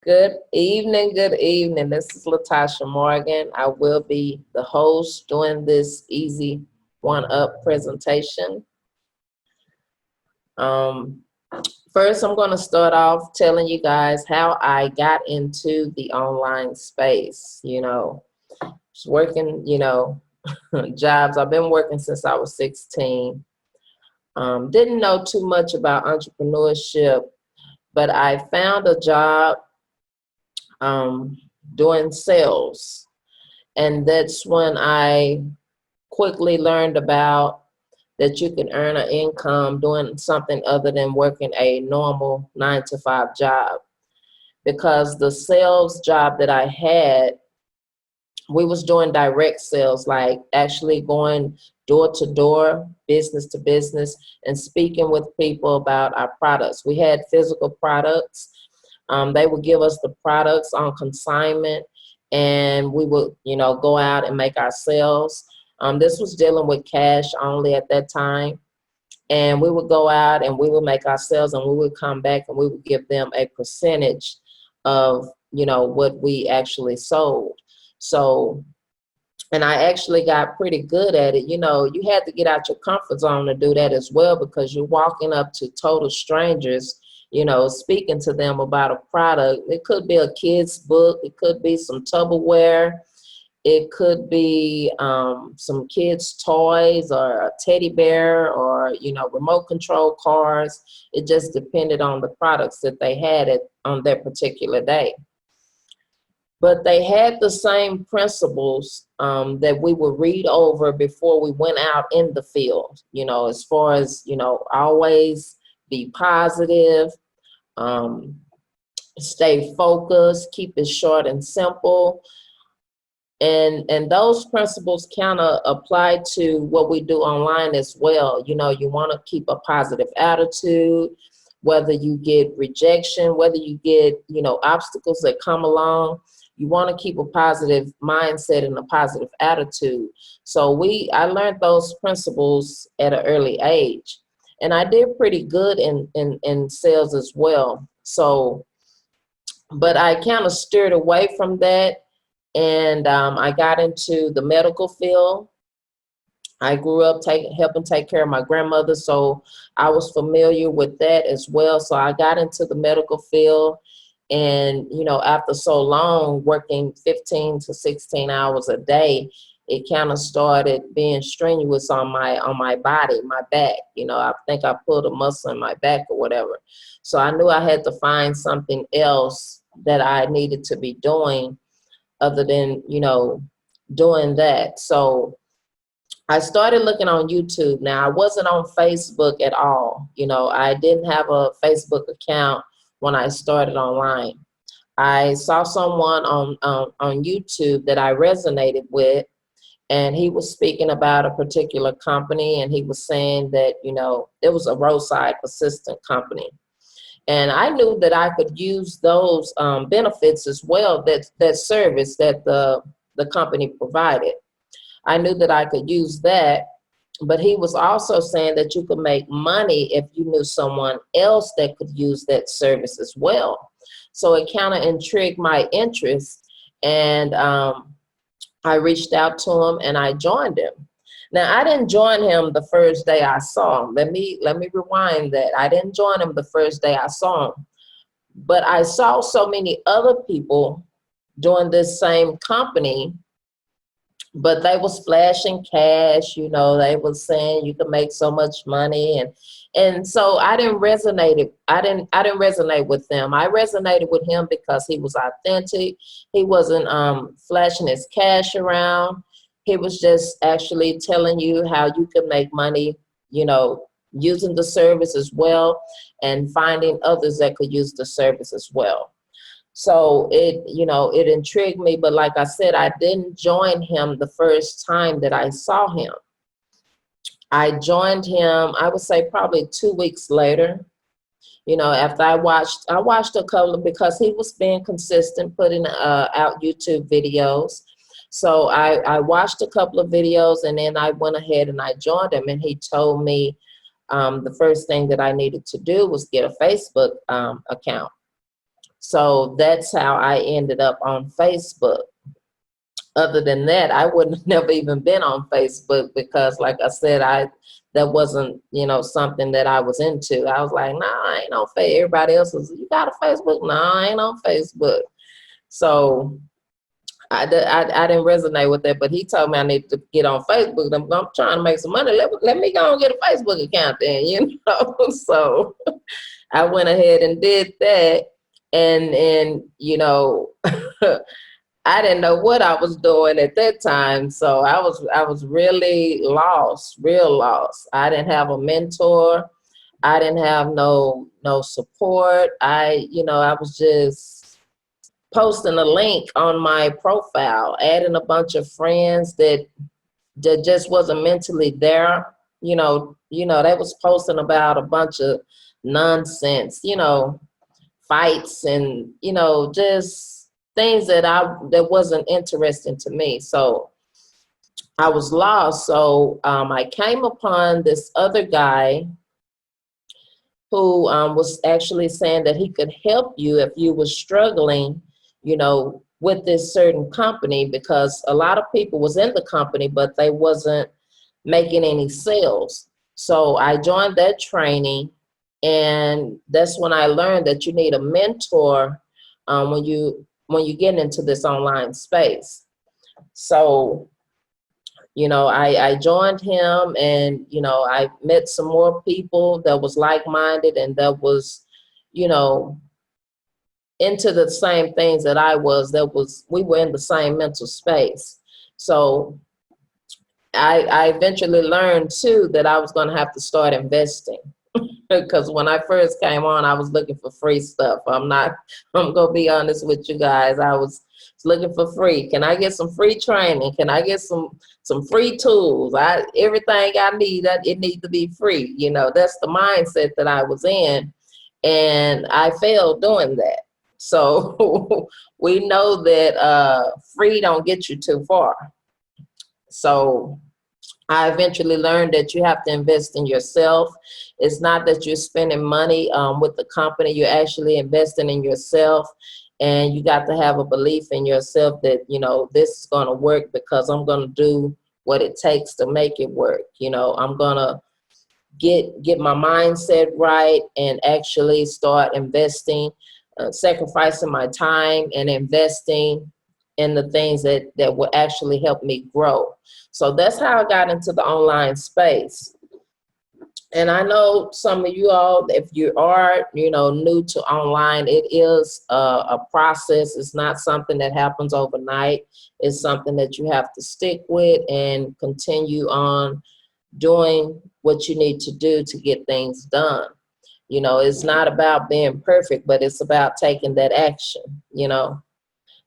Good evening, good evening. This is Latasha Morgan. I will be the host doing this Easy1up presentation. First, I'm going to start off telling you guys how I got into the online space. Just working, jobs. I've been working since I was 16. Didn't know too much about entrepreneurship, but I found a job doing sales. And that's when I quickly learned about that you can earn an income doing something other than working a normal 9-to-5 job. Because the sales job that I had, we was doing direct sales, like actually going door to door, business to business, and speaking with people about our products. We had physical products. They would give us the products on consignment, and we would, go out and make our sales. This was dealing with cash only at that time. And we would go out and we would make our sales, and we would come back and we would give them a percentage of, what we actually sold. So, and I actually got pretty good at it. You had to get out your comfort zone to do that as well, because you're walking up to total strangers, speaking to them about a product. It could be a kid's book. It could be some Tupperware. It could be some kids' toys or a teddy bear or, remote control cars. It just depended on the products that they had on that particular day. But they had the same principles that we would read over before we went out in the field, as far as, always be positive, stay focused, keep it short and simple. And those principles kind of apply to what we do online as well. You want to keep a positive attitude, whether you get rejection, whether you get, obstacles that come along. You want to keep a positive mindset and a positive attitude. So I learned those principles at an early age, and I did pretty good in sales as well. So, but I kind of steered away from that, and I got into the medical field. I grew up helping take care of my grandmother, so I was familiar with that as well. So I got into the medical field. And, after so long working 15 to 16 hours a day, it kind of started being strenuous on my body, my back. I think I pulled a muscle in my back or whatever. So I knew I had to find something else that I needed to be doing other than, doing that. So I started looking on YouTube. Now, I wasn't on Facebook at all. I didn't have a Facebook account when I started online. I saw someone on YouTube that I resonated with, and he was speaking about a particular company, and he was saying that, it was a roadside assistant company. And I knew that I could use those benefits as well, that service that the company provided. I knew that I could use that. But he was also saying that you could make money if you knew someone else that could use that service as well. So it kind of intrigued my interest, and I reached out to him and I joined him. Now, I didn't join him the first day I saw him. Let me rewind that. I didn't join him the first day I saw him, but I saw so many other people doing this same company. But they was flashing cash, they was saying you could make so much money, and so I didn't resonate. I didn't resonate with them. I resonated with him because he was authentic. He wasn't flashing his cash around. He was just actually telling you how you could make money, using the service as well, and finding others that could use the service as well. So it intrigued me, but like I said, I didn't join him the first time that I saw him. I joined him, I would say probably 2 weeks later, after I watched a couple of, because he was being consistent, putting out YouTube videos. So I watched a couple of videos, and then I went ahead and I joined him, and he told me the first thing that I needed to do was get a Facebook account. So that's how I ended up on Facebook. Other than that, I wouldn't have never even been on Facebook because, like I said, that wasn't, you know, something that I was into. I was like, nah, I ain't on Facebook. Everybody else was, you got a Facebook? Nah, I ain't on Facebook. So I didn't resonate with that, but he told me I need to get on Facebook. I'm trying to make some money. Let me go and get a Facebook account then, you know. So I went ahead and did that, and you know, I didn't know what I was doing at that time. So I was really lost, real lost. I didn't have a mentor. I didn't have no support. You know, I was just posting a link on my profile, adding a bunch of friends that just wasn't mentally there. You know, they was posting about a bunch of nonsense, you know, fights and, you know, just things that wasn't interesting to me. So I was lost. So I came upon this other guy who was actually saying that he could help you if you were struggling, you know, with this certain company, because a lot of people was in the company, but they wasn't making any sales. So I joined that training, and that's when I learned that you need a mentor when you get into this online space. So, you know, I joined him, and, you know, I met some more people that was like-minded and that was, you know, into the same things that I was. We were in the same mental space. So I eventually learned too that I was going to have to start investing, because when I first came on, I was looking for free stuff. I'm going to be honest with you guys. I was looking for free. Can I get some free training? Can I get some free tools? Everything I need, it needs to be free. You know, that's the mindset that I was in, and I failed doing that. So we know that free don't get you too far. So I eventually learned that you have to invest in yourself. It's not that you're spending money with the company, you're actually investing in yourself. And you got to have a belief in yourself that, you know, this is going to work because I'm going to do what it takes to make it work. You know, I'm going to get my mindset right and actually start investing, sacrificing my time and investing in the things that will actually help me grow. So that's how I got into the online space. And I know some of you all, if you are, you know, new to online, it is a process. It's not something that happens overnight. It's something that you have to stick with and continue on doing what you need to do to get things done. You know, it's not about being perfect, but it's about taking that action, you know.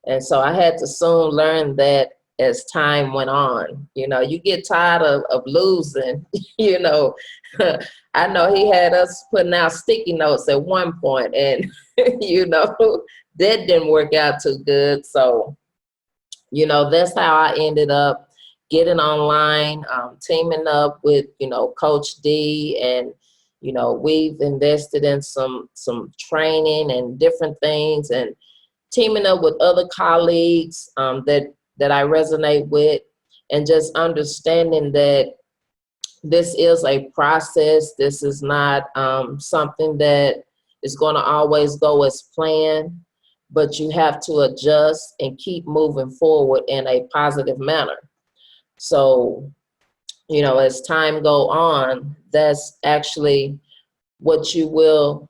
And so I had to soon learn that as time went on. You know, you get tired of losing, you know. I know he had us putting out sticky notes at one point, and, you know, that didn't work out too good. So, you know, that's how I ended up getting online, teaming up with, you know, Coach D, and, you know, we've invested in some training and different things, and teaming up with other colleagues that I resonate with, and just understanding that this is a process. This is not something that is going to always go as planned, but you have to adjust and keep moving forward in a positive manner. So, you know, as time go on, that's actually what you will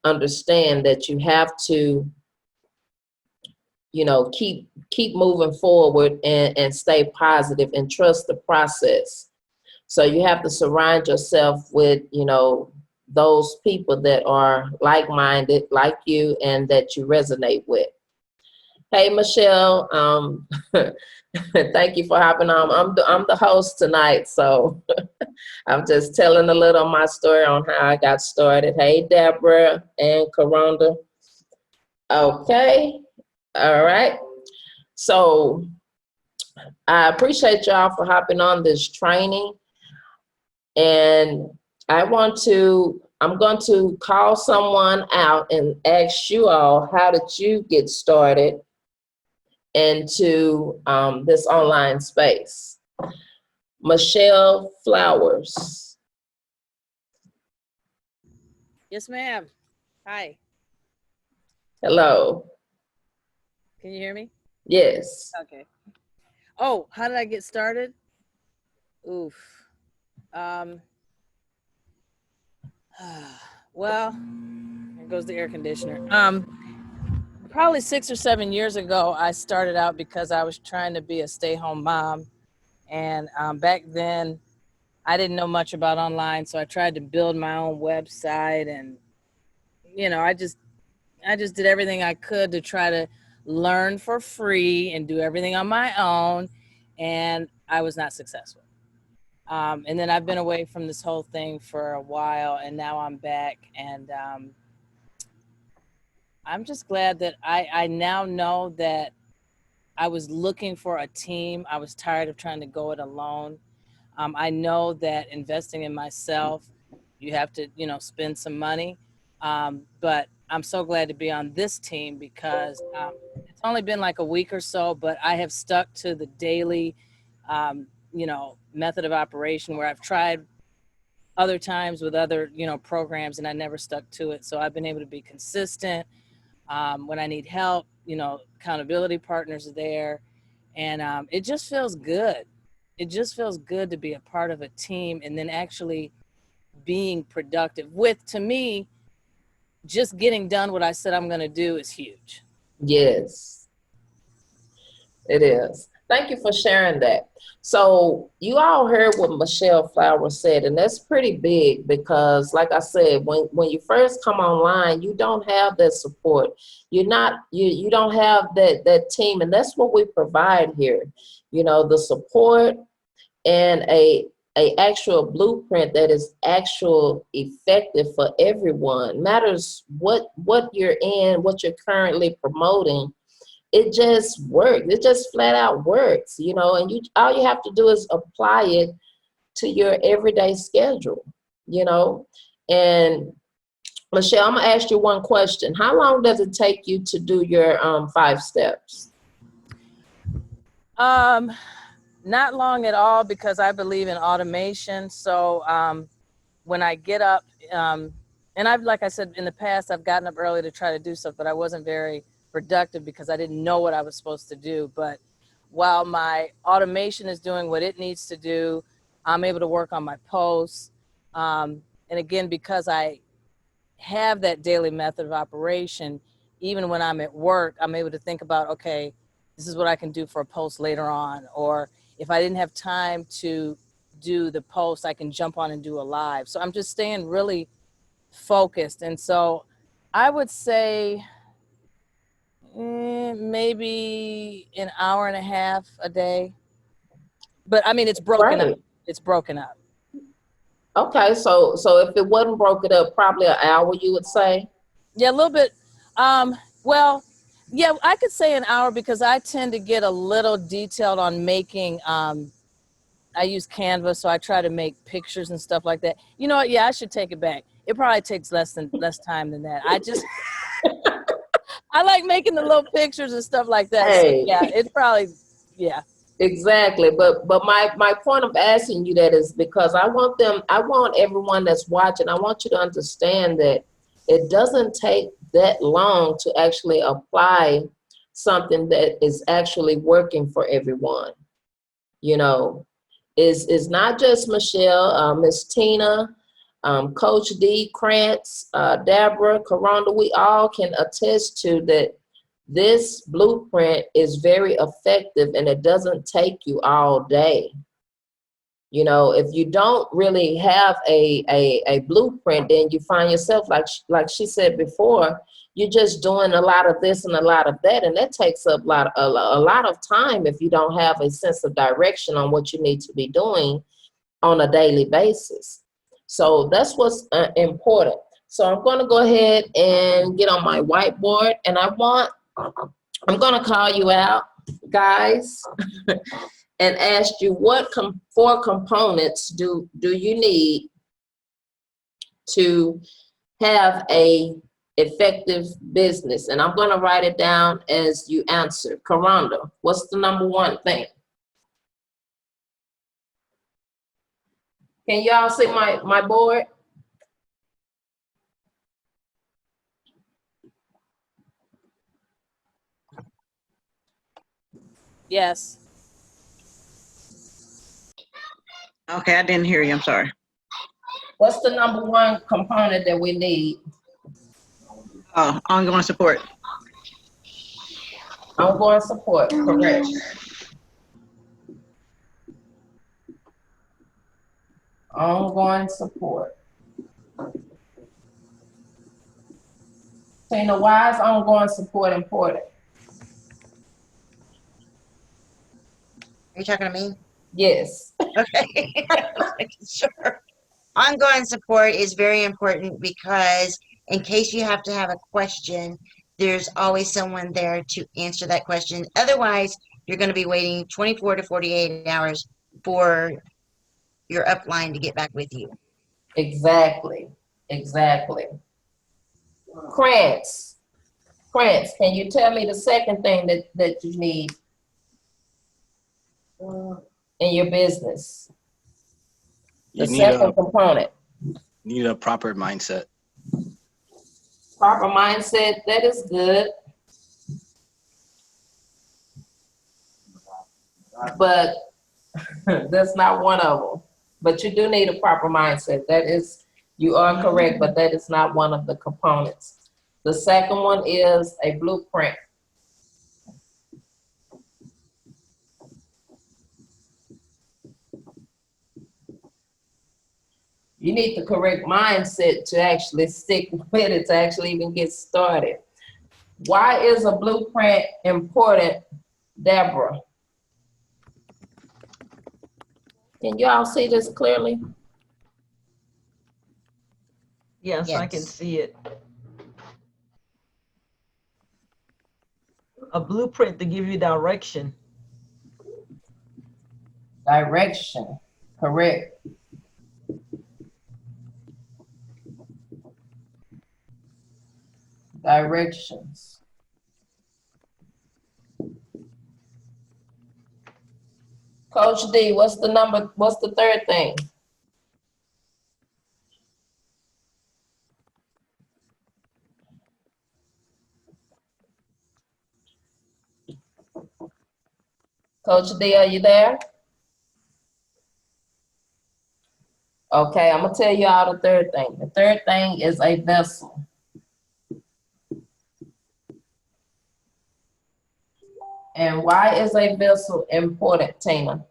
understand, that you have to, you know, keep moving forward and stay positive and trust the process. So you have to surround yourself with, you know, those people that are like-minded like you and that you resonate with. Hey, Michelle, thank you for hopping on. I'm the host tonight, so I'm just telling a little of my story on how I got started. Hey, Deborah and Karonda. Okay, all right. So I appreciate y'all for hopping on this training. And I want to I'm going to call someone out and ask you all, how did you get started into this online space? Michelle Flowers. Yes, ma'am. Hi. Hello. Can you hear me? Yes. Okay. Oh, how did I get started? Oof. Well, there goes the air conditioner. Probably 6 or 7 years ago, I started out because I was trying to be a stay-home mom. And back then, I didn't know much about online, so I tried to build my own website. And, you know, I just did everything I could to try to learn for free and do everything on my own. And I was not successful. And then I've been away from this whole thing for a while, and now I'm back. And I'm just glad that I now know that I was looking for a team. I was tired of trying to go it alone. I know that investing in myself, you have to, you know, spend some money. But I'm so glad to be on this team because it's only been like a week or so, but I have stuck to the daily, you know, method of operation where I've tried other times with other, you know, programs, and I never stuck to it. So I've been able to be consistent. When I need help, you know, accountability partners are there, and it just feels good. It just feels good to be a part of a team and then actually being productive with, to me, just getting done what I said I'm going to do is huge. Yes, it is. Thank you for sharing that. So you all heard what Michelle Flowers said, and that's pretty big because, like I said, when you first come online, you don't have that support. You don't have that team, and that's what we provide here. You know, the support and a actual blueprint that is actual effective for everyone. Matters what you're in, what you're currently promoting. It just works. It just flat out works, you know, and all you have to do is apply it to your everyday schedule, you know. And Michelle, I'm gonna ask you one question. How long does it take you to do your 5 steps? Not long at all because I believe in automation. So when I get up, and I've, like I said, in the past, I've gotten up early to try to do stuff, but I wasn't very productive because I didn't know what I was supposed to do. But while my automation is doing what it needs to do, I'm able to work on my posts. And again, because I have that daily method of operation, even when I'm at work, I'm able to think about, okay, this is what I can do for a post later on. Or if I didn't have time to do the post, I can jump on and do a live. So I'm just staying really focused. And so I would say maybe an hour and a half a day. But I mean, it's broken up. Right. It's broken up. Okay, so if it wasn't broken up, probably an hour, you would say? Yeah, a little bit. Well, yeah, I could say an hour because I tend to get a little detailed on making. I use Canva, so I try to make pictures and stuff like that. You know what? Yeah, I should take it back. It probably takes less time than that. I like making the little pictures and stuff like that. So Hey. yeah, it's probably, yeah. Exactly, but my point of asking you that is because I want everyone that's watching, I want you to understand that it doesn't take that long to actually apply something that is actually working for everyone. You know, is not just Michelle, Miss Tina, Coach D, Krantz, Deborah, Karonda. We all can attest to that. This blueprint is very effective and it doesn't take you all day. You know, if you don't really have a blueprint, then you find yourself, like she said before, you're just doing a lot of this and a lot of that, and that takes up a lot of time if you don't have a sense of direction on what you need to be doing on a daily basis. So that's what's important. So I'm going to go ahead and get on my whiteboard, and I'm going to call you out, guys, and ask you what 4 components do you need to have a effective business? And I'm going to write it down as you answer. Karonda, what's the number one thing? Can y'all see my board? Yes. Okay, I didn't hear you. I'm sorry. What's the number one component that we need? Oh, ongoing support. Ongoing support, correct. Ongoing support. Tina, why is ongoing support important? Are you talking to me? Yes. Okay. Sure. Ongoing support is very important because in case you have to have a question, there's always someone there to answer that question. Otherwise, you're going to be waiting 24 to 48 hours for your upline to get back with you. Exactly. Exactly. Krantz, can you tell me the second thing that you need in your business? The second component. Need a proper mindset. Proper mindset, that is good. But that's not one of them. But you do need a proper mindset. That is, you are correct, but that is not one of the components. The second one is a blueprint. You need the correct mindset to actually stick with it, to actually even get started. Why is a blueprint important, Deborah? Can you all see this clearly? Yes, I can Yes. see it. A blueprint to give you direction. Direction, correct. Directions. Coach D, what's the third thing? Coach D, are you there? Okay, I'm gonna tell you all the third thing. The third thing is a vessel. And why is a vessel important, Tina?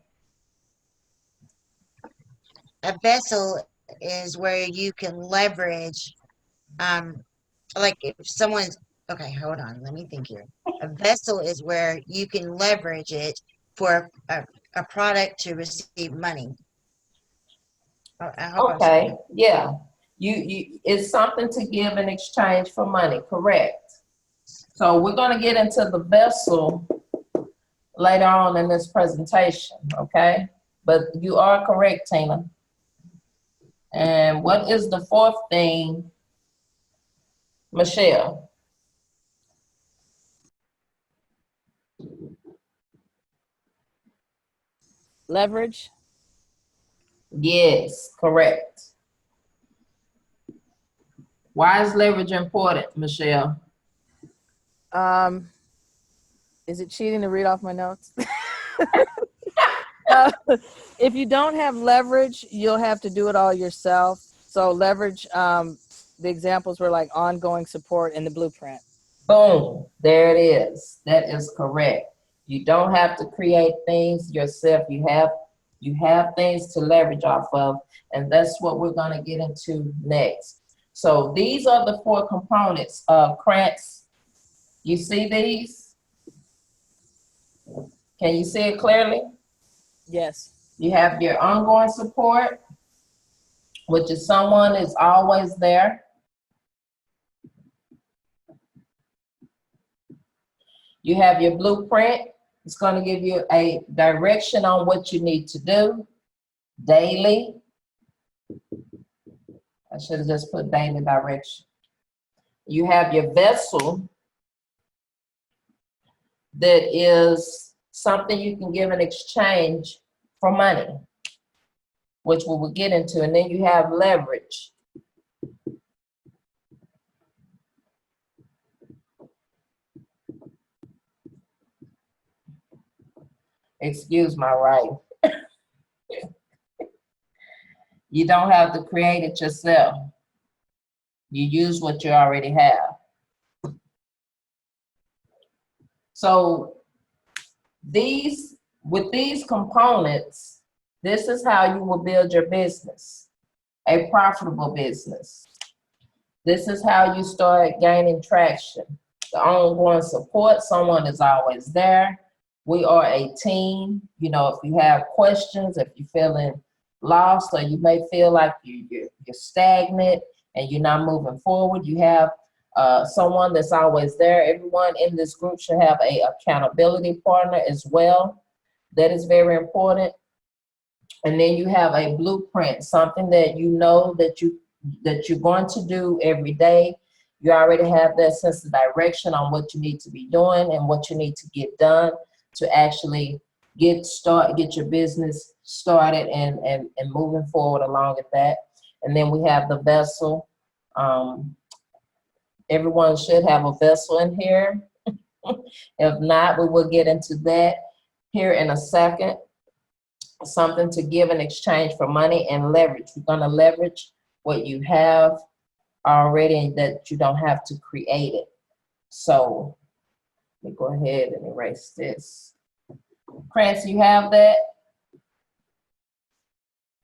A vessel is where you can leverage, like if someone's, okay, hold on, let me think here. A vessel is where you can leverage it for a product to receive money. I hope I'm saying Okay, yeah. It's something to give in exchange for money, correct? So we're gonna get into the vessel later on in this presentation, okay? But you are correct, Tina. And what is the fourth thing, Michelle? Leverage. Yes, correct. Why is leverage important, Michelle? Is it cheating to read off my notes? If you don't have leverage, you'll have to do it all yourself. So leverage, the examples were like ongoing support in the blueprint. Boom, there it is. That is correct. You don't have to create things yourself. You have things to leverage off of, and that's what we're gonna get into next. So these are the four components of Krantz. You see these? Can you see it clearly? Yes. You have your ongoing support, which is someone is always there. You have your blueprint. It's going to give you a direction on what you need to do daily. I should have just put daily direction. You have your vessel that is something you can give in exchange for money, which we will get into. And then you have leverage. Excuse my writing. You don't have to create it yourself. You use what you already have. So with these components, this is how you will build your business, a profitable business. This is how you start gaining traction. The ongoing support, someone is always there. We are a team. You know, if you have questions, if you're feeling lost, or you may feel like you're stagnant and you're not moving forward, you have someone that's always there. Everyone in this group should have a accountability partner as well. That is very important. And then you have a blueprint, something that you know that you're going to do every day. You already have that sense of direction on what you need to be doing and what you need to get done to actually get your business started and moving forward along with that. And then we have the vessel. Everyone should have a vessel in here. If not, we will get into that here in a second. Something to give in exchange for money and leverage. We're going to leverage what you have already and that you don't have to create it. So let me go ahead and erase this. Crancy, you have that?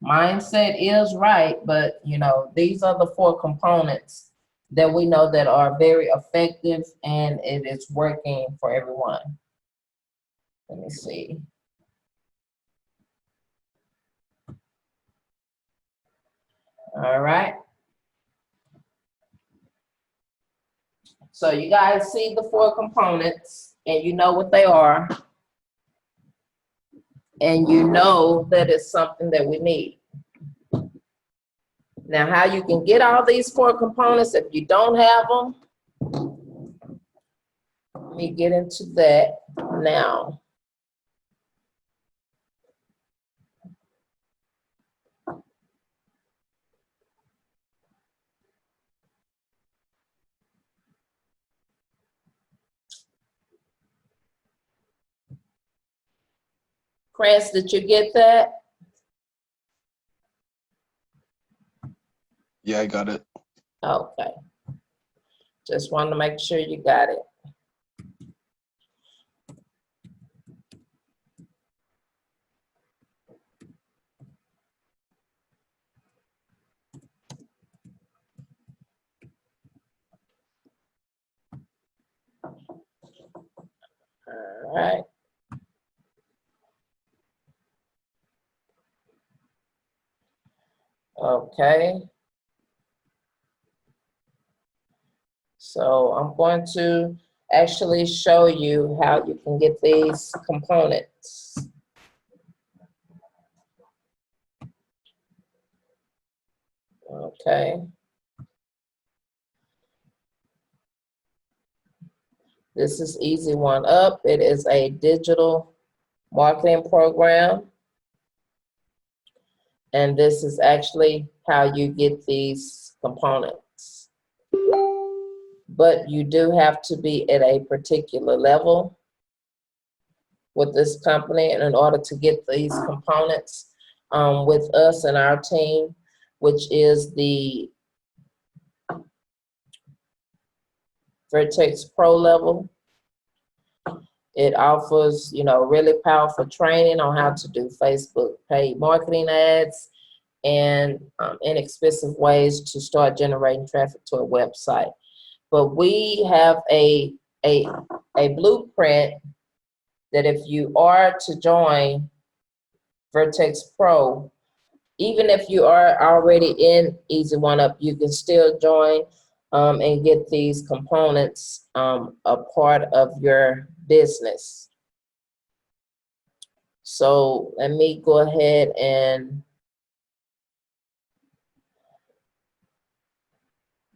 Mindset is right, but you know, these are the 4 components that we know that are very effective and it is working for everyone. Let me see. All right. So you guys see the 4 components and you know what they are. And you know that it's something that we need. Now, how you can get all these 4 components if you don't have them, let me get into that now. Chris, did you get that? Yeah, I got it. Okay. Just wanted to make sure you got it. All right. Okay. So I'm going to actually show you how you can get these components. Okay. This is Easy1up. It is a digital marketing program. And this is actually how you get these components. But you do have to be at a particular level with this company in order to get these components with us and our team, which is the Vertex Pro level. It offers, you know, really powerful training on how to do Facebook paid marketing ads and inexpensive ways to start generating traffic to a website. But we have a blueprint that if you are to join Vertex Pro, even if you are already in Easy1up, you can still join and get these components a part of your business. So let me go ahead and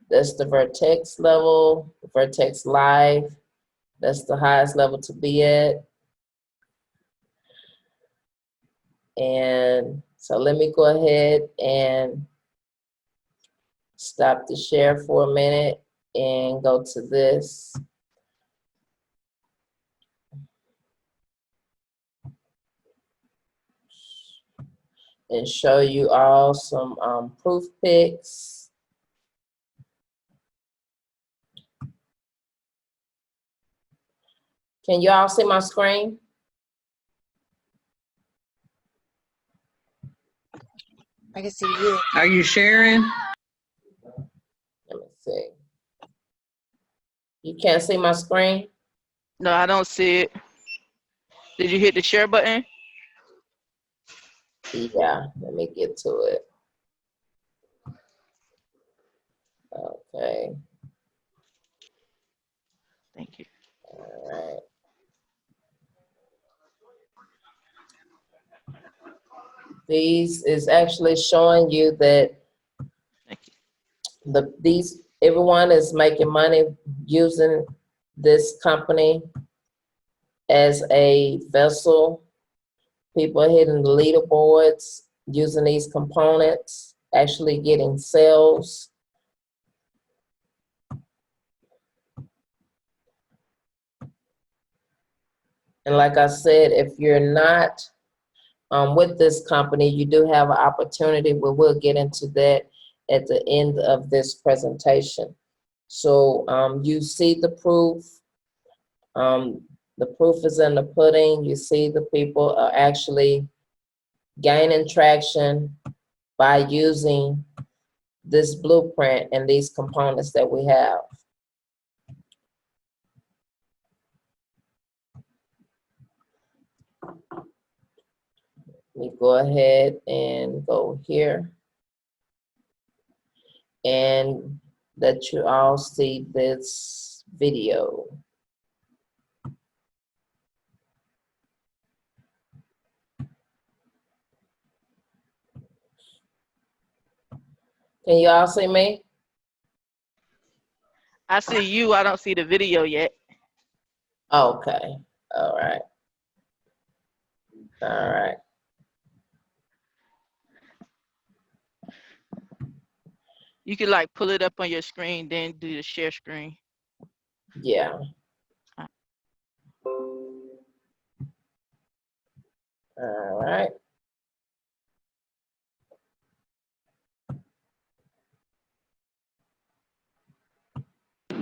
That's the vertex level, vertex live. That's the highest level to be at. And so let me go ahead and stop the share for a minute and go to this. And show you all some proof pics. Can you all see my screen? I can see you. Are you sharing? Let me see. You can't see my screen? No, I don't see it. Did you hit the share button? Yeah, let me get to it. Okay, Thank you. all right. These is actually showing you that Thank you. everyone is making money using this company as a vessel. People are hitting the leaderboards using these components, actually getting sales. And like I said, if you're not with this company, you do have an opportunity, but we'll get into that at the end of this presentation. So you see the proof. The proof is in the pudding. You see the people are actually gaining traction by using this blueprint and these components that we have. Let me go ahead and go here and let you all see this video. Can you all see me? I see you. I don't see the video yet. Okay, all right. All right. You can like pull it up on your screen, then do the share screen. Yeah. All right.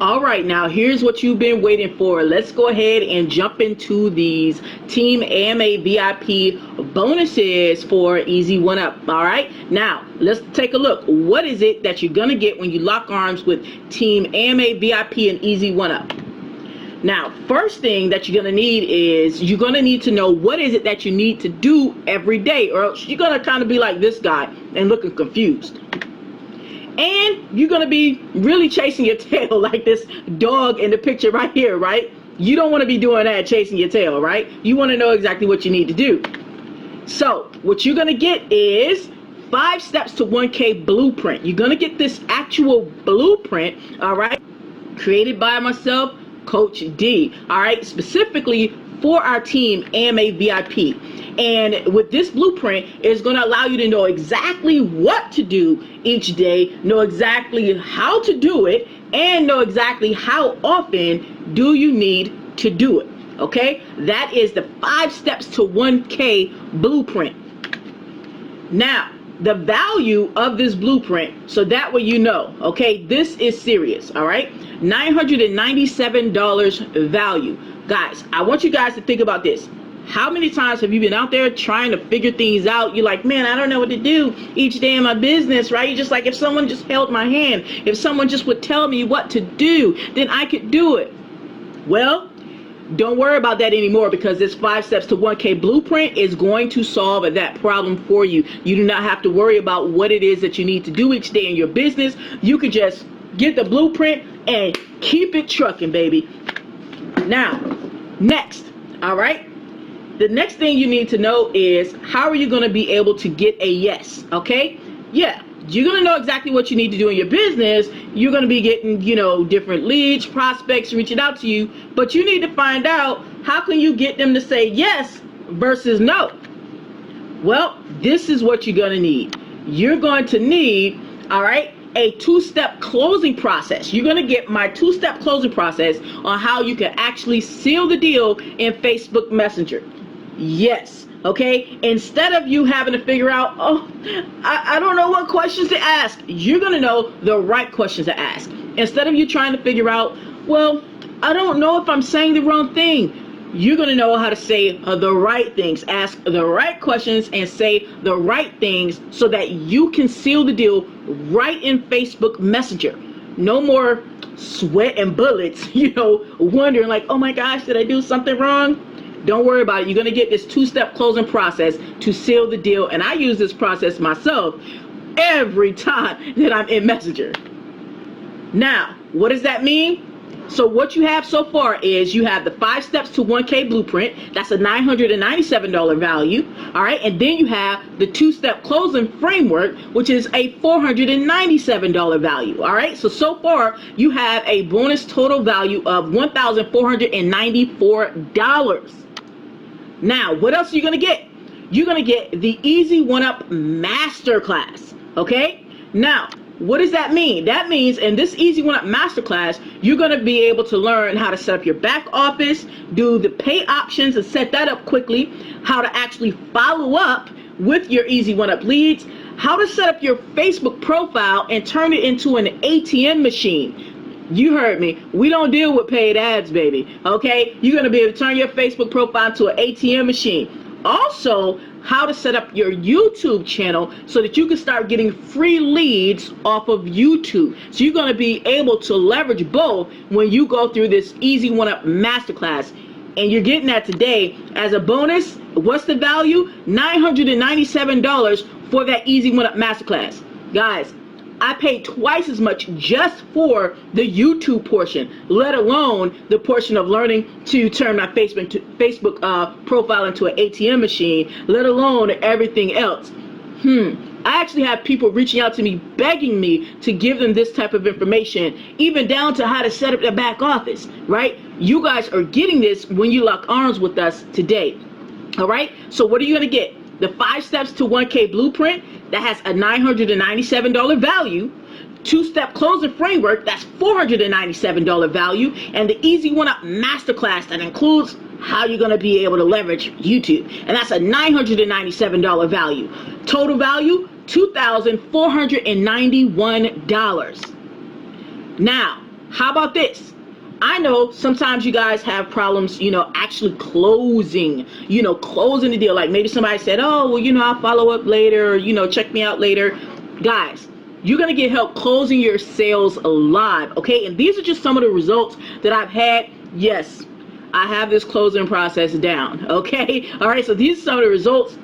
All right, now here's what you've been waiting for. Let's go ahead and jump into these Team AMA VIP bonuses for Easy1up. All right, now let's take a look. What is it that you're gonna get when you lock arms with Team AMA VIP and Easy1up? Now, first thing that you're gonna need is you're gonna need to know what is it that you need to do every day, or else you're gonna kind of be like this guy and looking confused. And you're gonna be really chasing your tail like this dog in the picture right here, right? You don't wanna be doing that, chasing your tail, right? You wanna know exactly what you need to do. So what you're gonna get is 5 steps to 1K blueprint. You're gonna get this actual blueprint, all right? Created by myself, Coach D, all right? Specifically for our team, AMA VIP. And with this blueprint, it's going to allow you to know exactly what to do each day, know exactly how to do it, and know exactly how often do you need to do it. Okay, that is the 5 steps to 1K blueprint. Now, the value of this blueprint, so that way you know, okay, this is serious, all right? $997 value. Guys, I want you guys to think about this. How many times have you been out there trying to figure things out? You're like, man, I don't know what to do each day in my business, right? You're just like, if someone just held my hand, if someone just would tell me what to do, then I could do it. Well, don't worry about that anymore, because this 5 steps to 1K blueprint is going to solve that problem for you. You do not have to worry about what it is that you need to do each day in your business. You could just get the blueprint and keep it trucking, baby. Now, next, all right? The next thing you need to know is, how are you going to be able to get a yes, okay? Yeah, you're going to know exactly what you need to do in your business. You're going to be getting, you know, different leads, prospects reaching out to you, but you need to find out how can you get them to say yes versus no. Well, this is what you're going to need. You're going to need, all right, a two-step closing process. You're going to get my two-step closing process on how you can actually seal the deal in Facebook Messenger. Yes. Okay, instead of you having to figure out, oh, I don't know what questions to ask, you're going to know the right questions to ask. Instead of you trying to figure out, well, I don't know if I'm saying the wrong thing, you're going to know how to say the right things, ask the right questions, and say the right things so that you can seal the deal right in Facebook Messenger. No more sweat and bullets, you know, wondering like, oh my gosh, did I do something wrong? Don't worry about it. You're going to get this two-step closing process to seal the deal. And I use this process myself every time that I'm in Messenger. Now, what does that mean? So what you have so far is you have the 5 steps to 1K blueprint. That's a $997 value. All right. And then you have the 2-step closing framework, which is a $497 value. All right. So far you have a bonus total value of $1,494. Now, what else are you going to get? You're going to get the Easy1up Masterclass. Okay. Now, what does that mean? That means in this Easy1up Masterclass, you're going to be able to learn how to set up your back office, do the pay options and set that up quickly, how to actually follow up with your Easy1up leads, how to set up your Facebook profile and turn it into an ATM machine. You heard me. We don't deal with paid ads, baby. Okay? You're going to be able to turn your Facebook profile into an ATM machine. Also, how to set up your YouTube channel so that you can start getting free leads off of YouTube. So you're going to be able to leverage both when you go through this Easy1up Masterclass. And you're getting that today as a bonus. What's the value? $997 for that Easy1up Masterclass. Guys, I paid twice as much just for the YouTube portion, let alone the portion of learning to turn my Facebook profile into an ATM machine, let alone everything else. I actually have people reaching out to me, begging me to give them this type of information, even down to how to set up their back office, right? You guys are getting this when you lock arms with us today. All right. So what are you going to get? The 5 steps to 1K blueprint, that has a $997 value. 2-step closing framework, that's $497 value. And the Easy1up Masterclass, that includes how you're going to be able to leverage YouTube. And that's a $997 value. Total value, $2,491. Now, how about this? I know sometimes you guys have problems, you know, actually closing the deal. Like maybe somebody said, oh, well, you know, I'll follow up later, or, you know, check me out later. Guys, you're going to get help closing your sales live. Okay. And these are just some of the results that I've had. Yes, I have this closing process down. Okay. All right. So these are some of the results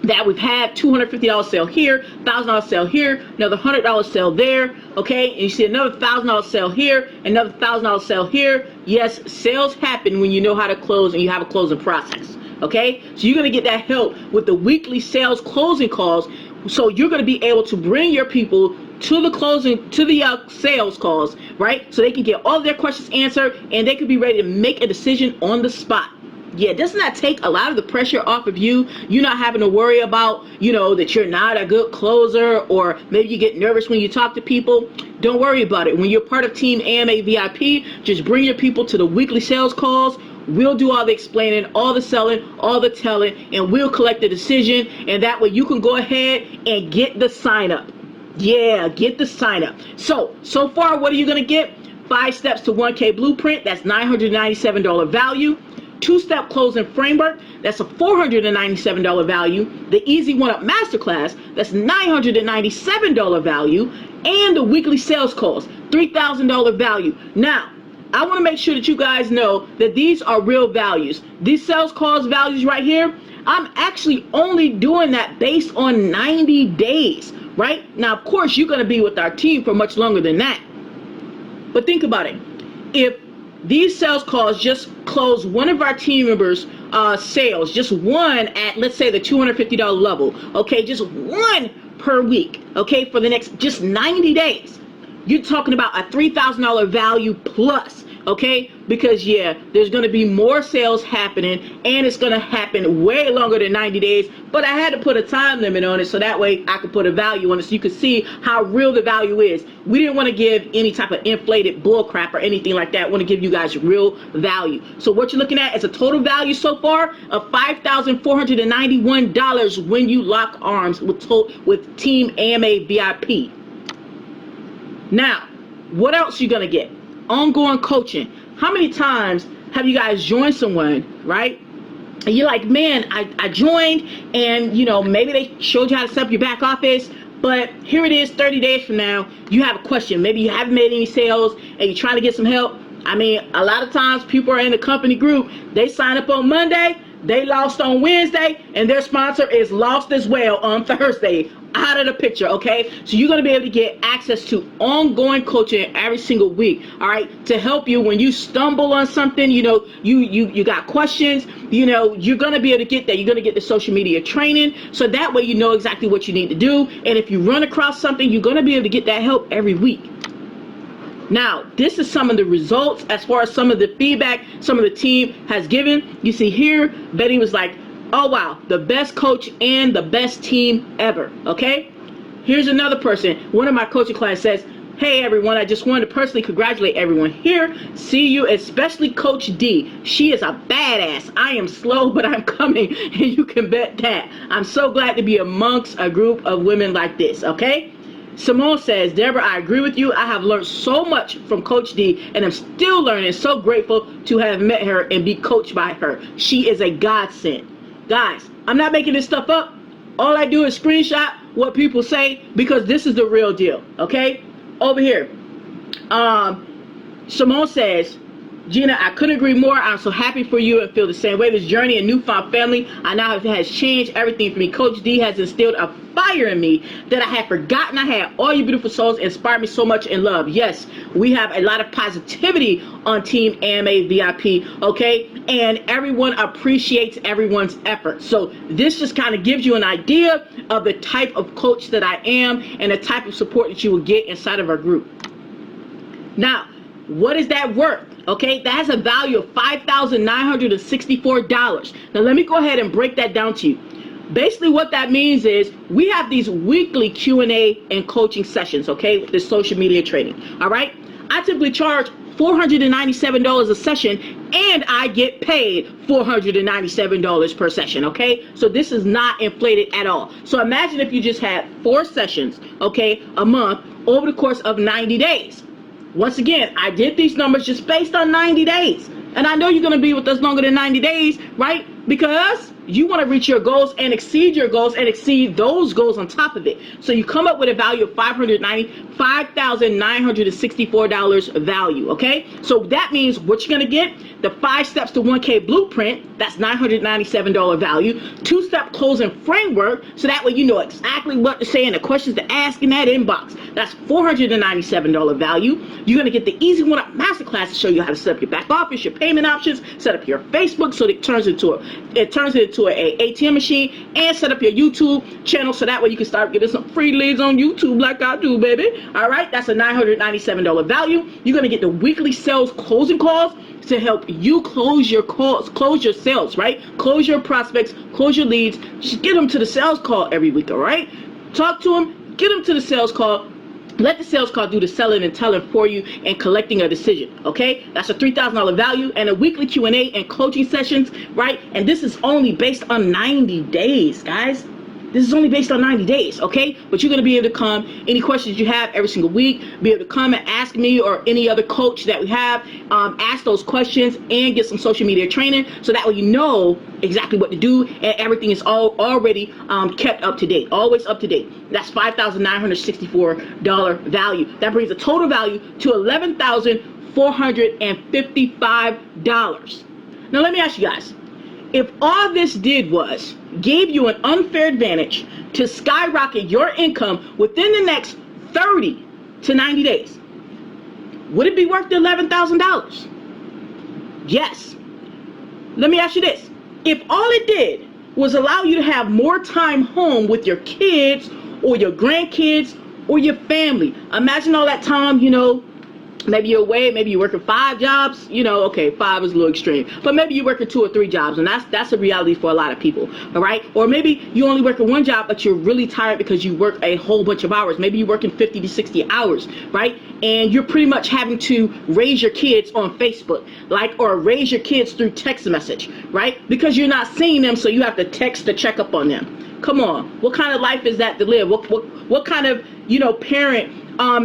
that we've had. $250 sale here, $1,000 sale here, another $100 sale there. Okay, and you see another $1,000 sale here, another $1,000 sale here. Yes, sales happen when you know how to close and you have a closing process. Okay, so you're going to get that help with the weekly sales closing calls. So you're going to be able to bring your people to the closing, to the sales calls, right? So they can get all of their questions answered and they can be ready to make a decision on the spot. Yeah, doesn't that take a lot of the pressure off of you? You're not having to worry about, you know, that you're not a good closer, or maybe you get nervous when you talk to people. Don't worry about it. When you're part of Team AMA VIP, just bring your people to the weekly sales calls. We'll do all the explaining, all the selling, all the telling, and we'll collect the decision. And that way you can go ahead and get the sign up. Yeah, get the sign up. So far, what are you going to get? 5 steps to 1K blueprint. That's $997 value. 2-step closing framework, that's a $497 value. The Easy1up Masterclass, that's $997 value. And the weekly sales calls, $3,000 value. Now, I want to make sure that you guys know that these are real values. These sales calls values right here, I'm actually only doing that based on 90 days, right? Now, of course, you're going to be with our team for much longer than that. But think about it. If these sales calls just close one of our team members' sales, just one at, let's say, the $250 level, okay, just one per week, okay, for the next just 90 days. You're talking about a $3,000 value plus, okay? Because yeah, there's gonna be more sales happening, and it's gonna happen way longer than 90 days, but I had to put a time limit on it so that way I could put a value on it so you could see how real the value is. We didn't wanna give any type of inflated bull crap or anything like that. I wanna give you guys real value. So what you're looking at is a total value so far of $5,491 when you lock arms with Team AMA VIP. Now, what else you gonna get? Ongoing coaching. How many times have you guys joined someone, right? And you're like, man, I joined, and you know, maybe they showed you how to set up your back office, but here it is 30 days from now, you have a question. Maybe you haven't made any sales and you're trying to get some help. I mean, a lot of times people are in the company group, they sign up on Monday, they lost on Wednesday, and their sponsor is lost as well on Thursday. Out of the picture, okay? So you're going to be able to get access to ongoing coaching every single week, all right, to help you when you stumble on something, you know, you got questions, you know, you're going to be able to get that. You're going to get the social media training, so that way you know exactly what you need to do, and if you run across something, you're going to be able to get that help every week. Now, this is some of the results as far as some of the feedback some of the team has given. You see here, Betty was like, oh wow, the best coach and the best team ever, okay? Here's another person. One of my coaching clients says, hey everyone, I just wanted to personally congratulate everyone here. See you, especially Coach D. She is a badass. I am slow, but I'm coming, and you can bet that. I'm so glad to be amongst a group of women like this, okay? Simone says, Deborah, I agree with you. I have learned so much from Coach D, and I'm still learning. So grateful to have met her and be coached by her. She is a godsend. Guys, I'm not making this stuff up. All I do is screenshot what people say because this is the real deal, okay? Over here, Simone says, Gina, I couldn't agree more. I'm so happy for you and feel the same way. This journey and newfound family I now have has changed everything for me. Coach D has instilled a fire in me that I had forgotten I had. All you beautiful souls inspired me so much in love. Yes, we have a lot of positivity on Team AMA VIP, okay? And everyone appreciates everyone's effort. So this just kind of gives you an idea of the type of coach that I am and the type of support that you will get inside of our group. Now, what is that worth? Okay, that has a value of $5,964. Now let me go ahead and break that down to you. Basically what that means is we have these weekly Q&A and coaching sessions, okay, with this social media training, all right? I typically charge $497 a session, and I get paid $497 per session, okay? So this is not inflated at all. So imagine if you just had 4 sessions, okay, a month over the course of 90 days. Once again, I did these numbers just based on 90 days. And I know you're going to be with us longer than 90 days, right? Because you want to reach your goals and exceed your goals and exceed those goals on top of it. So you come up with a value of $5,964 value, okay? So that means what you're going to get, the 5 steps to 1K blueprint, that's $997 value, 2-step closing framework, so that way you know exactly what to say and the questions to ask in that inbox. That's $497 value. You're going to get the Easy1up Masterclass to show you how to set up your back office, your payment options, set up your Facebook so it turns it into a ATM machine, and set up your YouTube channel so that way you can start getting some free leads on YouTube like I do, baby. All right, that's a $997 value. You're going to get the weekly sales closing calls to help you close your calls, close your sales, right? Close your prospects, close your leads. Just get them to the sales call every week, all right? Talk to them, get them to the sales call. Let the sales call do the selling and telling for you and collecting a decision, okay? That's a $3,000 value and a weekly Q&A and coaching sessions, right? And this is only based on 90 days, guys. This is only based on 90 days, okay? But you're going to be able to come, any questions you have every single week, be able to come and ask me or any other coach that we have, ask those questions and get some social media training so that way you know exactly what to do and everything is already kept up to date, always up to date. That's $5,964 value. That brings the total value to $11,455. Now let me ask you guys, if all this did was gave you an unfair advantage to skyrocket your income within the next 30 to 90 days, would it be worth the $11,000? Yes. Let me ask you this. If all it did was allow you to have more time home with your kids or your grandkids or your family. Imagine all that time, you know, maybe you're away, maybe you're working 5 jobs, you know, okay, 5 is a little extreme, but maybe you're working 2 or 3 jobs, and that's a reality for a lot of people, all right? Or maybe you only working 1 job, but you're really tired because you work a whole bunch of hours. Maybe you're working 50 to 60 hours, right? And you're pretty much having to raise your kids on Facebook, or raise your kids through text message, right? Because you're not seeing them, so you have to text to check up on them. Come on, what kind of life is that to live? What kind of, you know, parent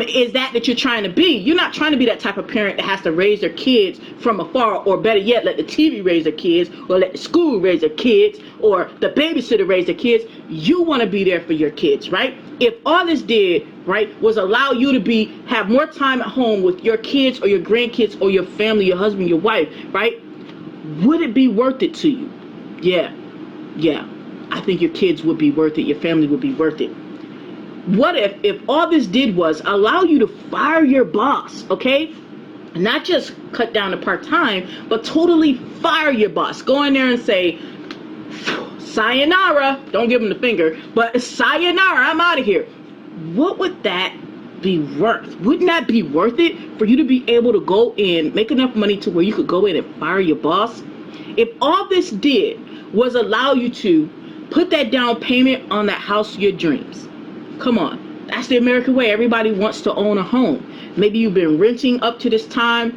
is that you're trying to be? You're not trying to be that type of parent that has to raise their kids from afar, or better yet, let the TV raise their kids, or let the school raise their kids, or the babysitter raise their kids. You want to be there for your kids, right? If all this did, right, was allow you to have more time at home with your kids or your grandkids or your family, your husband, your wife, right, would it be worth it to you? Yeah. I think your kids would be worth it. Your family would be worth it. What if all this did was allow you to fire your boss, okay? Not just cut down to part-time, but totally fire your boss. Go in there and say, sayonara. Don't give them the finger, but sayonara, I'm out of here. What would that be worth? Wouldn't that be worth it for you to be able to go in, make enough money to where you could go in and fire your boss? If all this did was allow you to put that down payment on that house of your dreams. Come on, that's the American way. Everybody wants to own a home. Maybe you've been renting up to this time.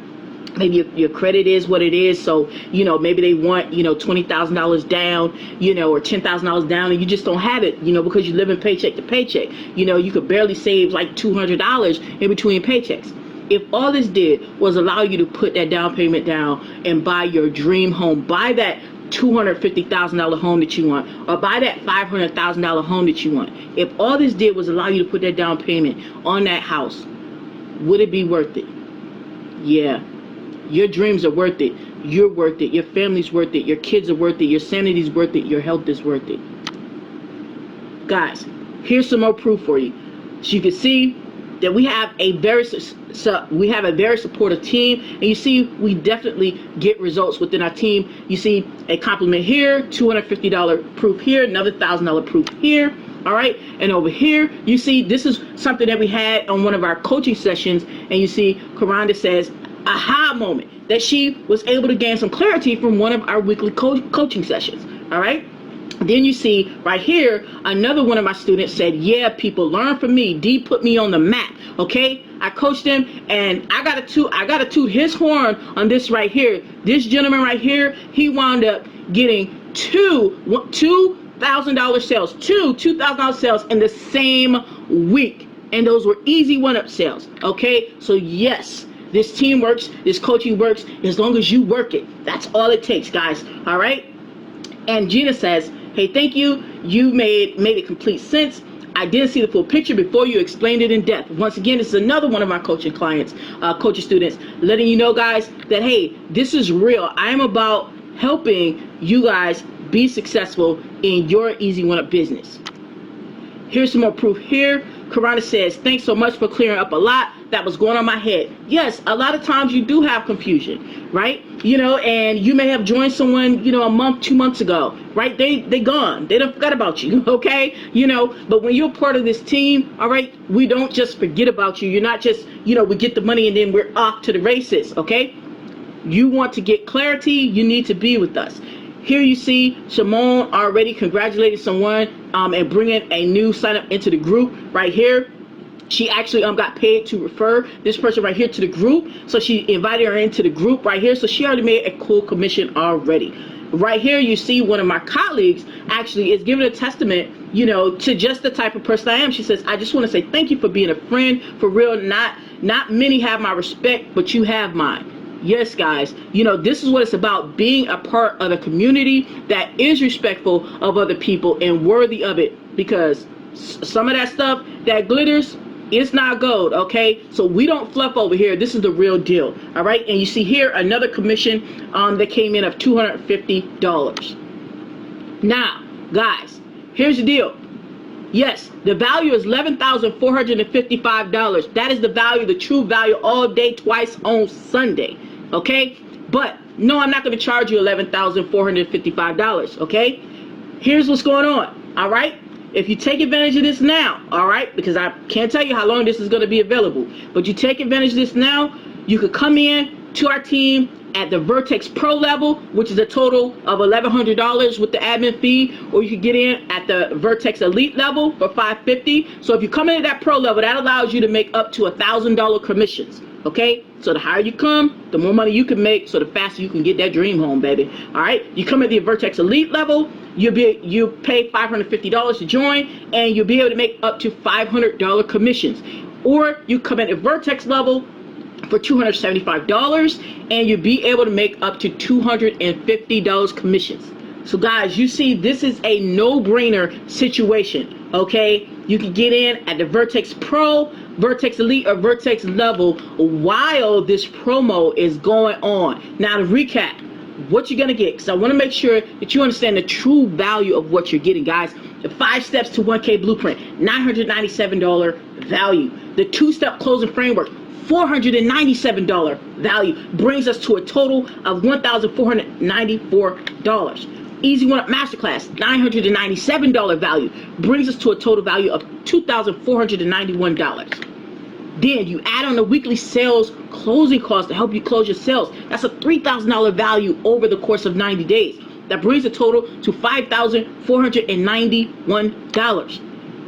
Maybe your credit is what it is. So, you know, maybe they want, you know, $20,000 down, you know, or $10,000 down, and you just don't have it, you know, because you live in paycheck to paycheck. You know, you could barely save like $200 in between paychecks. If all this did was allow you to put that down payment down and buy your dream home, buy that $250,000 home that you want, or buy that $500,000 home that you want. If all this did was allow you to put that down payment on that house, would it be worth it? Yeah. Your dreams are worth it. You're worth it. Your family's worth it. Your kids are worth it. Your sanity's worth it. Your health is worth it. Guys, here's some more proof for you. So you can see that we have a very supportive team, and you see we definitely get results within our team. You see a compliment here, $250 proof here, another $1,000 proof here. All right, and over here you see this is something that we had on one of our coaching sessions, and you see Karanda says aha moment, that she was able to gain some clarity from one of our weekly coaching sessions. All right. Then you see right here, another one of my students said, yeah, people learn from me. D put me on the map. Okay, I coached him, and I gotta toot his horn on this right here. This gentleman right here, he wound up getting $2,000 sales, $2,000 sales in the same week, and those were Easy1up sales. Okay, so yes, this team works, this coaching works as long as you work it. That's all it takes, guys. All right. And Gina says, hey, thank you. You made it complete sense. I didn't see the full picture before you explained it in depth. Once again, this is another one of my coaching clients, coaching students, letting you know, guys, that, hey, this is real. I am about helping you guys be successful in your Easy1up business. Here's some more proof here. Karana says, thanks so much for clearing up a lot that was going on my head. Yes, a lot of times you do have confusion, right? You know, and you may have joined someone, you know, a month, 2 months ago, right? They gone. They don't forget about you, okay? You know, but when you're part of this team, all right, we don't just forget about you. You're not just, you know, we get the money and then we're off to the races, okay? You want to get clarity, you need to be with us. Here you see Shimon already congratulated someone and bringing a new sign up into the group right here. She actually got paid to refer this person right here to the group. So she invited her into the group right here. So she already made a cool commission already. Right here you see one of my colleagues actually is giving a testament, you know, to just the type of person I am. She says, I just want to say thank you for being a friend. For real, not many have my respect, but you have mine. Yes, guys, you know, this is what it's about, being a part of a community that is respectful of other people and worthy of it, because some of that stuff that glitters, it's not gold, okay? So we don't fluff over here. This is the real deal, all right? And you see here another commission that came in of $250. Now, guys, here's the deal. Yes, the value is $11,455. That is the value, the true value, all day, twice on Sunday, okay? But no, I'm not going to charge you $11,455, okay? Here's what's going on, all right? if you take advantage of this now, all right, because I can't tell you how long this is going to be available, but you take advantage of this now, you could come in to our team at the Vertex Pro level, which is a total of $1,100 with the admin fee, or you could get in at the Vertex Elite level for $550. So if you come in at that Pro level, that allows you to make up to $1,000 commissions. Okay, so the higher you come, the more money you can make, so the faster you can get that dream home, baby. All right, you come at the Vertex Elite level, you pay $550 to join, and you'll be able to make up to $500 commissions. Or you come at the Vertex level for $275, and you'll be able to make up to $250 commissions. So guys, you see, this is a no-brainer situation, okay? You can get in at the Vertex Pro, Vertex Elite, or Vertex Level while this promo is going on. Now to recap, what you're gonna get, because I want to make sure that you understand the true value of what you're getting, guys. The 5 steps to 1K blueprint, $997 value. The 2-step closing framework, $497 value, brings us to a total of $1,494. Easy1up Masterclass, $997 value, brings us to a total value of $2,491. Then you add on the weekly sales closing costs to help you close your sales. That's a $3,000 value over the course of 90 days. That brings the total to $5,491.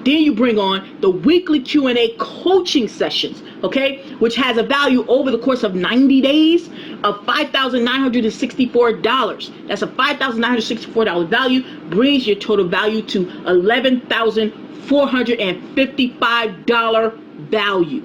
Then you bring on the weekly Q&A coaching sessions, okay, which has a value over the course of 90 days of $5,964. That's a $5,964 value, brings your total value to $11,455 value.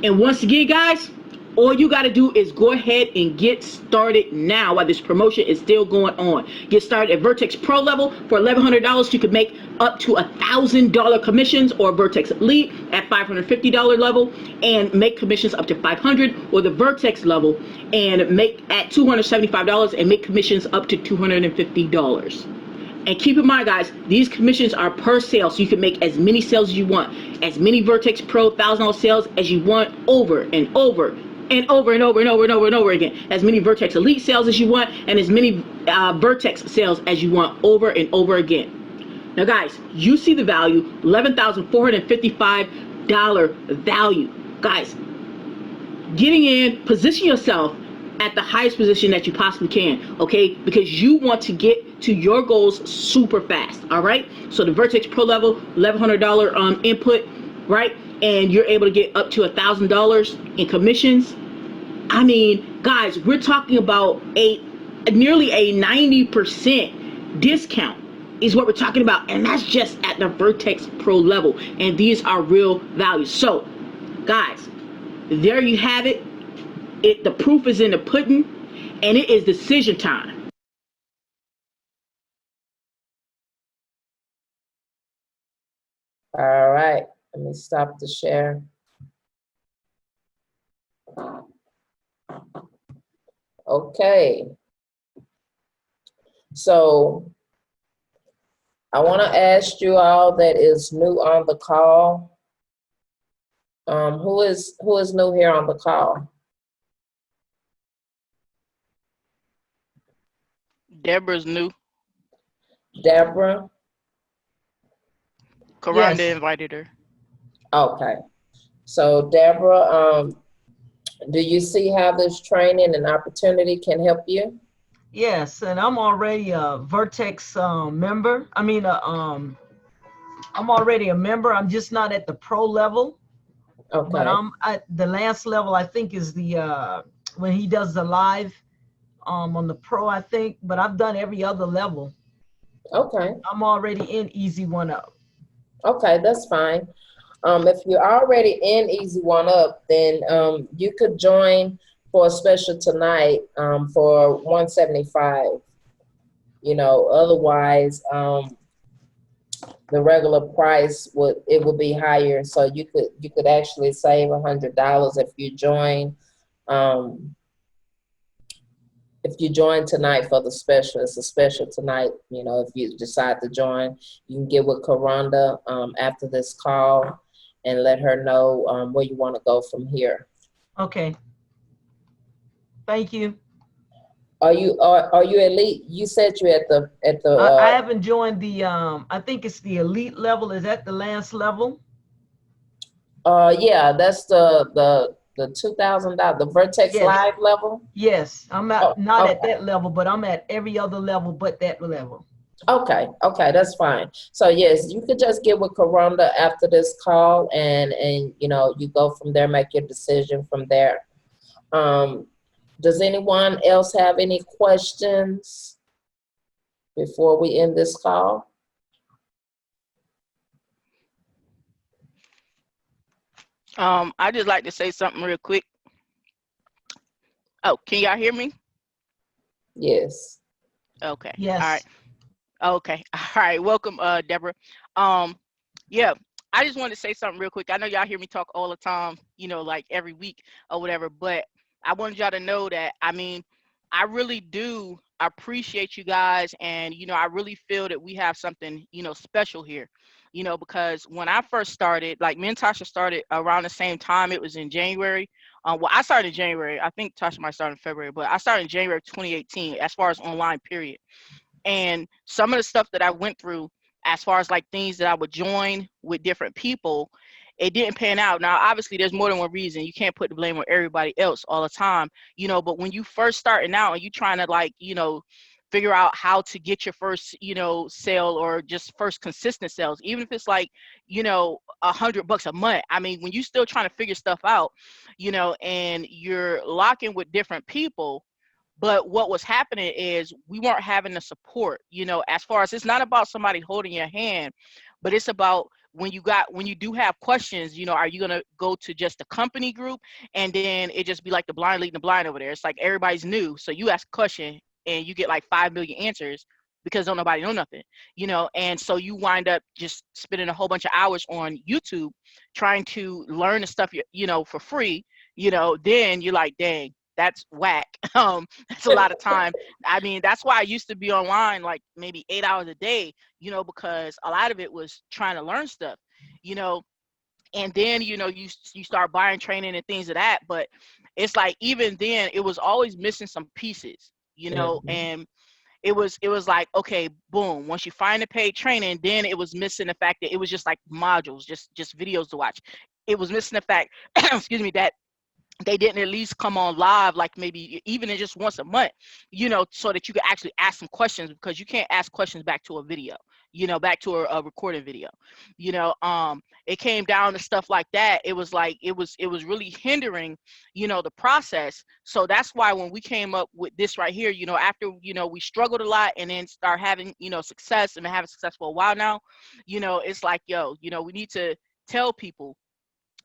And once again, guys, all you got to do is go ahead and get started now while this promotion is still going on. Get started at Vertex Pro level for $1,100. You could make up to $1,000 commissions, or Vertex Elite at $550 level and make commissions up to $500, or the Vertex level and make at $275 and make commissions up to $250. And keep in mind, guys, these commissions are per sale, so you can make as many sales as you want, as many Vertex Pro $1,000 sales as you want, over and over and over and over and over and over and over again, as many Vertex Elite sales as you want, and as many Vertex sales as you want, over and over again. Now guys, you see the value, $11,455 value. Guys, getting in, position yourself at the highest position that you possibly can, okay? Because you want to get to your goals super fast, all right? So the Vertex Pro level, $1,100 input, right? And you're able to get up to $1,000 in commissions. I mean, guys, we're talking about nearly a 90% discount is what we're talking about, and that's just at the Vertex Pro level, and these are real values. So guys, there you have it. The proof is in the pudding, and it is decision time. All right, let me stop the share. Okay. So I want to ask you all that is new on the call. Who is new here on the call? Deborah's new. Deborah? Karanda Yes. invited her. Okay. So Deborah, do you see how this training and opportunity can help you? Yes, and I'm already a Vertex member. I mean, I'm already a member. I'm just not at the Pro level, Okay. but I'm at the last level. I think is the when he does the live on the Pro, I think. But I've done every other level. Okay. I'm already in Easy1up. Okay, that's fine. If you're already in Easy1up, then you could join for a special tonight for $175. You know, otherwise the regular price would be higher. So you could actually save $100 if you join. If you join tonight for the special, it's a special tonight. You know, if you decide to join, you can get with Karanda after this call and let her know where you want to go from here. Okay. Thank you. Are you elite? You said you at the I haven't joined the I think it's the elite level. Is that the last level? yeah, that's the $2,000, the Vertex Yes. Live level. Yes, I'm Oh, not at okay. that level, but I'm at every other level but that level. Okay, that's fine. So yes, you could just get with Karonda after this call, and you know, you go from there, make your decision from there. Does anyone else have any questions before we end this call? I just like to say something real quick. Oh, can y'all hear me? Yes. Okay. Yes. All right. Okay. All right. Welcome, Deborah. Yeah, I just wanted to say something real quick. I know y'all hear me talk all the time, you know, like every week or whatever, but I wanted y'all to know that, I mean, I really do appreciate you guys. And, you know, I really feel that we have something, you know, special here, you know, because when I first started, like me and Tasha started around the same time. It was in January. Well, I started in January. I think Tasha might start in February, but I started in January of 2018 as far as online, period. And some of the stuff that I went through, as far as like things that I would join with different people, it didn't pan out. Now, obviously, there's more than one reason. You can't put the blame on everybody else all the time, you know, but when you first starting out and you trying to, like, you know, figure out how to get your first, you know, sale, or just first consistent sales, even if it's like, you know, $100 a month. I mean, when you still trying to figure stuff out, you know, and you're locking with different people. But what was happening is we weren't having the support, you know, as far as, it's not about somebody holding your hand, but it's about when you do have questions, you know, are you going to go to just the company group, and then it just be like the blind leading the blind over there? It's like everybody's new. So you ask a question and you get like 5 million answers because don't nobody know nothing, you know? And so you wind up just spending a whole bunch of hours on YouTube trying to learn the stuff, you know, for free, you know, then you're like, dang, that's whack. That's a lot of time. I mean, that's why I used to be online like maybe 8 hours a day, you know, because a lot of it was trying to learn stuff, you know. And then, you know, you start buying training and things of that, but it's like even then it was always missing some pieces, you know. And it was like, okay, boom, once you find the paid training, then it was missing the fact that it was just like modules, just videos to watch. It was missing the fact excuse me, that they didn't at least come on live, like maybe even in just once a month, you know, so that you could actually ask some questions, because you can't ask questions back to a video, you know, back to a recorded video, you know. It came down to stuff like that. It was like it was really hindering, you know, the process. So that's why when we came up with this right here, you know, after, you know, we struggled a lot and then start having, you know, success, and been having success for a while now, you know, it's like, yo, you know, we need to tell people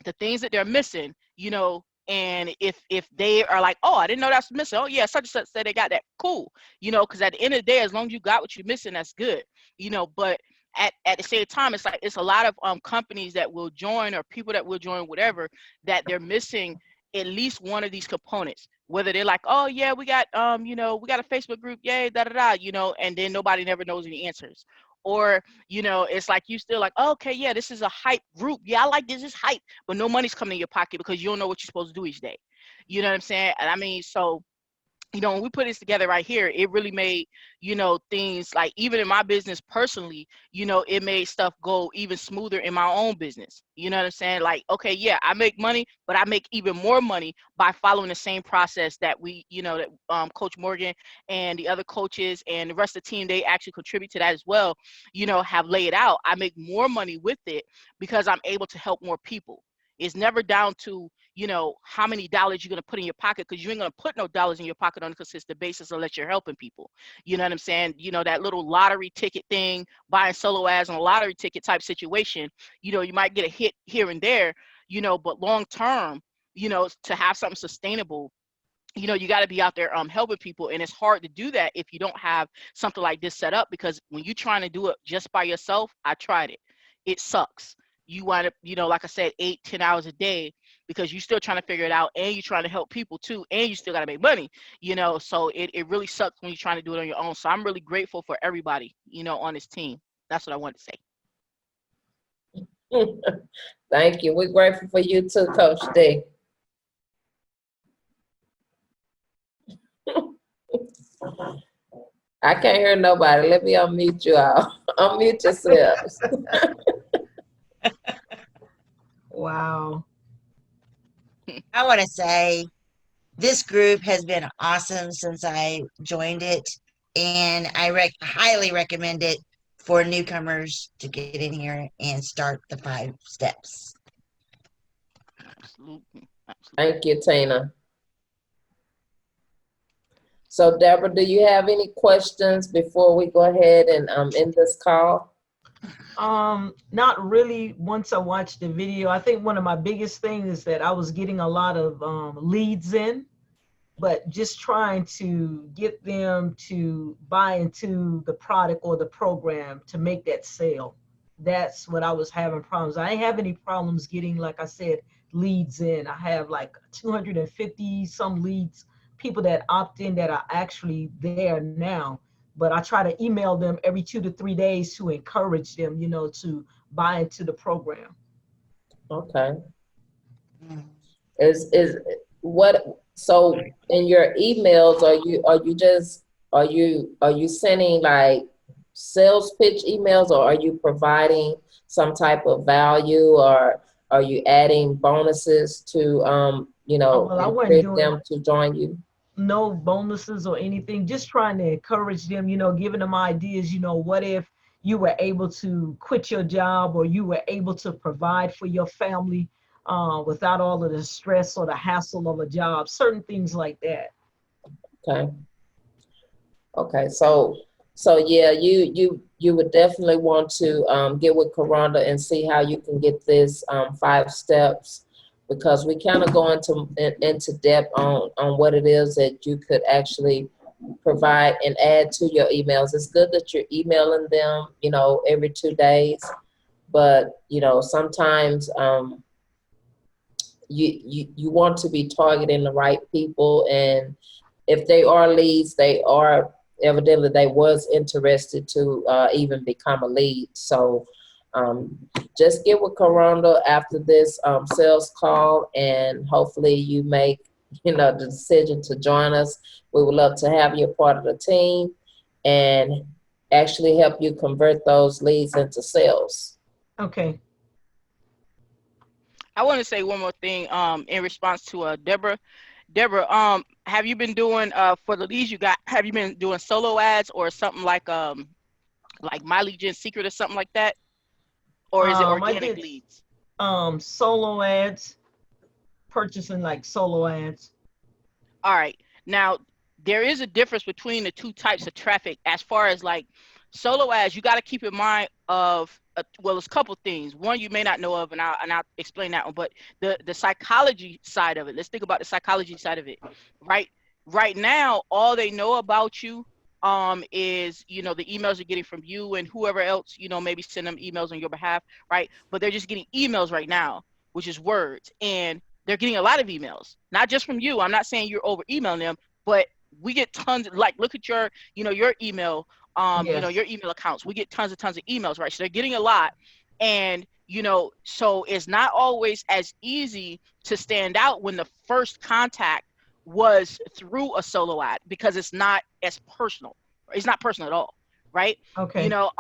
the things that they're missing, you know. And if they are like, oh, I didn't know that's missing, oh yeah, such and such said they got that, cool, you know, because at the end of the day, as long as you got what you're missing, that's good, you know. But at the same time, it's like it's a lot of companies that will join, or people that will join, whatever, that they're missing at least one of these components, whether they're like, oh yeah, we got you know, we got a Facebook group, yay, da da da, you know, and then nobody never knows any answers. Or, you know, it's like you still like, oh, okay, yeah, this is a hype group, yeah, I like this is hype, but no money's coming in your pocket because you don't know what you're supposed to do each day. You know what I'm saying? And I mean, so, you know, when we put this together right here, it really made, you know, things like, even in my business personally, you know, it made stuff go even smoother in my own business. You know what I'm saying? Like, okay, yeah, I make money, but I make even more money by following the same process that we, you know, that Coach Morgan and the other coaches and the rest of the team, they actually contribute to that as well, you know, have laid out. I make more money with it because I'm able to help more people. It's never down to, you know, how many dollars you're going to put in your pocket, because you ain't going to put no dollars in your pocket on a consistent basis unless you're helping people. You know what I'm saying? You know, that little lottery ticket thing, buying solo ads on a lottery ticket type situation, you know, you might get a hit here and there, you know, but long term, you know, to have something sustainable, you know, you got to be out there helping people. And it's hard to do that if you don't have something like this set up, because when you're trying to do it just by yourself, I tried it. It sucks. You wind up, you know, like I said, 8-10 hours a day, because you're still trying to figure it out, and you're trying to help people too, and you still got to make money, you know. So it really sucks when you're trying to do it on your own. So I'm really grateful for everybody, you know, on this team. That's what I wanted to say. Thank you. We're grateful for you too, Coach D. I can't hear nobody. Let me unmute you all. Unmute yourselves. Wow. I want to say this group has been awesome since I joined it, and I highly recommend it for newcomers to get in here and start the 5 steps. Absolutely. Absolutely. Thank you, Tina. So, Deborah, do you have any questions before we go ahead and end this call? Not really. Once I watched the video, I think one of my biggest things is that I was getting a lot of leads in, but just trying to get them to buy into the product or the program to make that sale. That's what I was having problems. I didn't have any problems getting, like I said, leads in. I have like 250 some leads, people that opt in that are actually there now. But I try to email them every 2 to 3 days to encourage them, you know, to buy into the program. Okay. Is what, so in your emails, are you sending like sales pitch emails, or are you providing some type of value, or are you adding bonuses to you know, Well, I wasn't encourage doing them to join you? no bonuses or anything, just trying to encourage them, you know, giving them ideas, you know, what if you were able to quit your job, or you were able to provide for your family without all of the stress or the hassle of a job, certain things like that. Okay. Okay, so yeah, you would definitely want to get with Karanda and see how you can get this 5 steps, because we kind of go into depth on what it is that you could actually provide and add to your emails. It's good that you're emailing them, you know, every 2 days, but you know, sometimes you want to be targeting the right people, and if they are leads, they are evidently they was interested to even become a lead. So just get with Karanda after this sales call, and hopefully you make, you know, the decision to join us. We would love to have you a part of the team and actually help you convert those leads into sales. Okay. I want to say one more thing in response to Deborah. Deborah, have you been doing for the leads you got, have you been doing solo ads or something like My Lead Gen Secret or something like that? Or is it I organic did leads? solo ads, purchasing like solo ads. All right. Now, there is a difference between the 2 types of traffic. As far as like solo ads, you got to keep in mind of well, there's a couple things. One you may not know of, and I'll explain that one. But the psychology side of it. Let's think about the psychology side of it. Right now, all they know about you is, you know, the emails you're getting from you and whoever else, you know, maybe send them emails on your behalf, right? But they're just getting emails right now, which is words, and they're getting a lot of emails, not just from you. I'm not saying you're over emailing them, but we get tons. Like, look at your, you know, your email, you know, Yes. your email accounts. We get tons of emails, right? So they're getting a lot, and you know, so it's not always as easy to stand out when the first contact was through a solo ad, because it's not as personal. It's not personal at all, right? Okay. You know,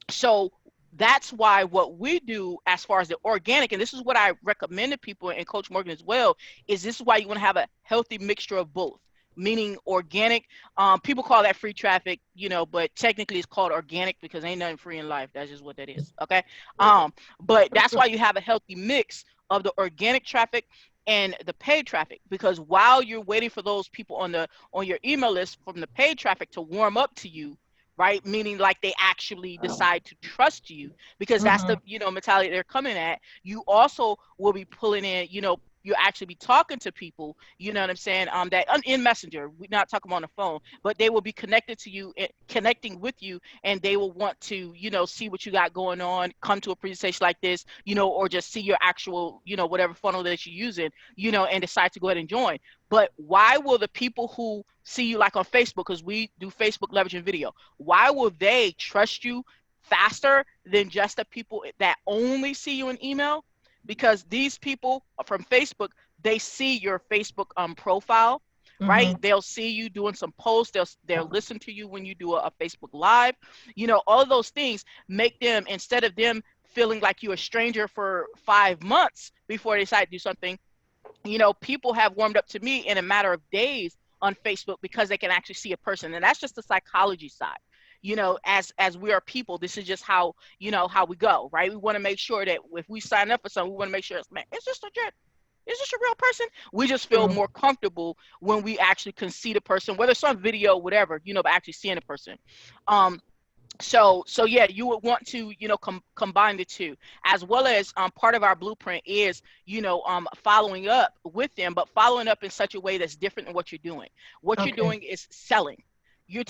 so that's why what we do as far as the organic, and this is what I recommend to people and Coach Morgan as well, is this is why you want to have a healthy mixture of both, meaning organic. People call that free traffic, you know, but technically it's called organic because ain't nothing free in life. That's just what that is. Okay. But that's why you have a healthy mix of the organic traffic and the paid traffic, because while you're waiting for those people on your email list from the paid traffic to warm up to you, right? Meaning like they actually decide to trust you, because that's the, you know, mentality they're coming at. You also will be pulling in, you know, you actually be talking to people, you know what I'm saying, that in Messenger, we're not talking on the phone, but they will be connected to you, connecting with you, and they will want to, you know, see what you got going on, come to a presentation like this, you know, or just see your actual, you know, whatever funnel that you're using, you know, and decide to go ahead and join. But why will the people who see you like on Facebook, because we do Facebook leveraging video, why will they trust you faster than just the people that only see you in email? Because these people from Facebook, they see your Facebook profile, right? They'll see you doing some posts. They'll listen to you when you do a Facebook Live. You know, all of those things make them, instead of them feeling like you're a stranger for 5 months before they decide to do something, you know, people have warmed up to me in a matter of days on Facebook because they can actually see a person. And that's just the psychology side. You know, as we are people, this is just how, you know, how we go, right? We want to make sure that if we sign up for something, we want to make sure it's, man, is this a real person? We just feel more comfortable when we actually can see the person, whether it's on video, whatever, you know, but actually seeing a person. So yeah, you would want to, you know, combine the two, as well as part of our blueprint is, you know, following up with them, but following up in such a way that's different than what you're doing. What you're doing is selling. You're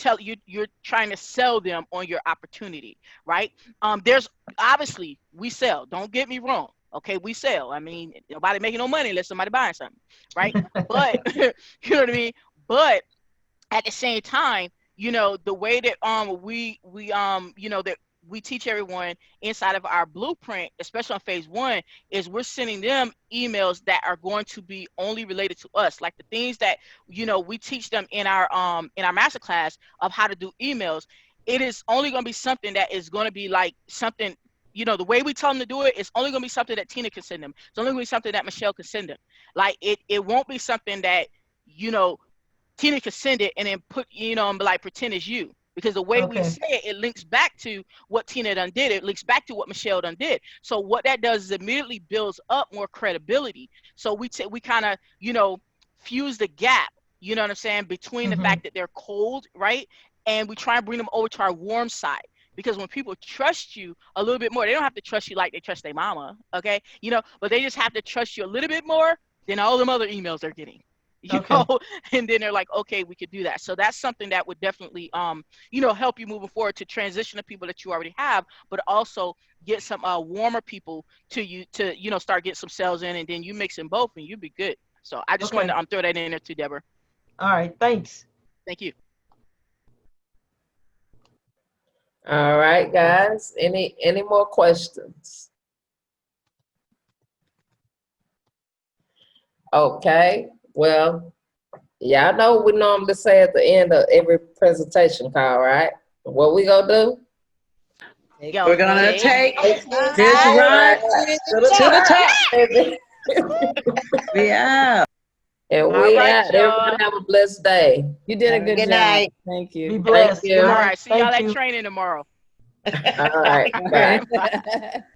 trying to sell them on your opportunity, right? There's obviously, we sell. Don't get me wrong. Okay, we sell. I mean, nobody making no money unless somebody buying something, right? But you know what I mean. But at the same time, you know, the way that we you know, that we teach everyone inside of our blueprint, especially on phase 1, is we're sending them emails that are going to be only related to us, like the things that, you know, we teach them in our masterclass of how to do emails. It is only going to be something that is going to be like something, you know, the way we tell them to do it is only going to be something that Tina can send them. It's only going to be something that Michelle can send them. Like it won't be something that, you know, Tina can send it and then put, you know, and like pretend it's you, because the way we say it, it links back to what Tina done did. It links back to what Michelle done did. So what that does is immediately builds up more credibility. So we kind of, you know, fuse the gap, you know what I'm saying, between the fact that they're cold, right? And we try and bring them over to our warm side. Because when people trust you a little bit more, they don't have to trust you like they trust their mama, okay? You know, but they just have to trust you a little bit more than all them other emails they're getting. You know, and then they're like, okay, we could do that. So that's something that would definitely, you know, help you moving forward to transition to people that you already have, but also get some warmer people to you to, you know, start getting some sales in, and then you mix them both and you'd be good. So I just wanted to throw that in there too, Deborah. All right, thanks. Thank you. All right, guys, any more questions? Okay, well, y'all know what we normally say at the end of every presentation call, right? What we gonna do? We're gonna take this Right ride to the top. We out. And All we right, out. y'all. Everybody have a blessed day. You did a good Good job. night. Thank Be you. blessed. you. Good All night. right, see y'all Thank at you. training tomorrow. All right, bye. Bye.